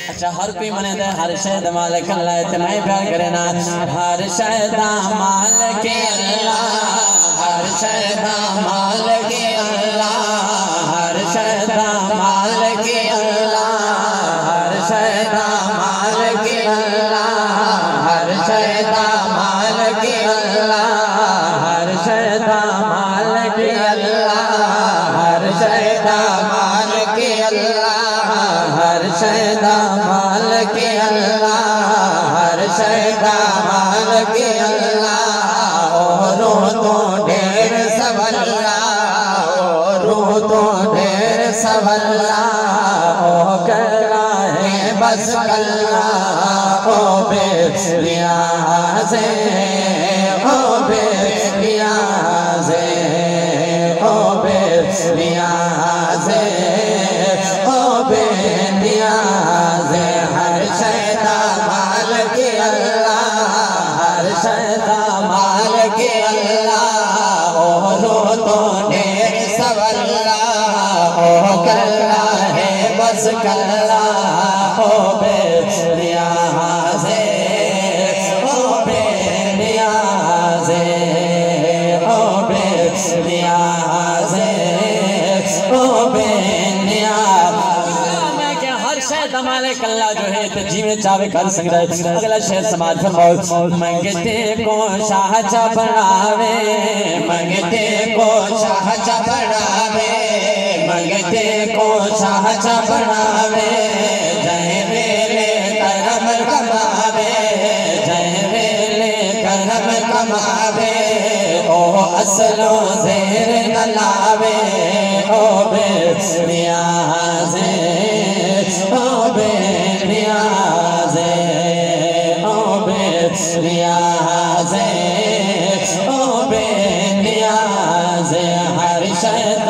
अच्छा हर कोई मने दे हर शहद मालिक अल्लाह इतना ही प्यार करे ना हर शहद मालिक अल्लाह हर शहद मालिक अल्लाह हर शहद मालिक अल्लाह हर शहद मालिक अल्लाह हर शहद मालिक अल्लाह हर शहद मालिक अल्लाह हर शहद मालिक अल्लाह हर शहद मालिक अल्लाह हर शहद मालिक अल्लाह रो तो ढेर सवल्ला रो तो ढेर सवल्ला ओ करा है बस अल्लाह ओ बेलियाज़े ओ बेलियाज़े ओ बेलियाज़े ओ बेलियाज़े हर शहद मालिक अल्लाह हर शहद मालिक अल्लाह ओ रो तो ढेर सवल्ला ओ कल्ला है बस कल्ला ओ बेलियाज़े ओ बेलियाज़े ओ बेलियाज़े ओ बेलियाज़े हर शहद मालिक अल्लाह जो है तो जीवे चावे कर सकता है। अगला शेर समाज फरमाओ मंगते को शाह चा बनावे मंगते को शाह चा बनावे मंगते को शाह चा बनावे जय वेले करम कमावे जय वेले करम कमावे ओ असलो ज़ेर न लावे ओ बेलियाज़े ओ बेलियाज़े ओ बेलियाज़े ओ बेलियाज़े हर शहद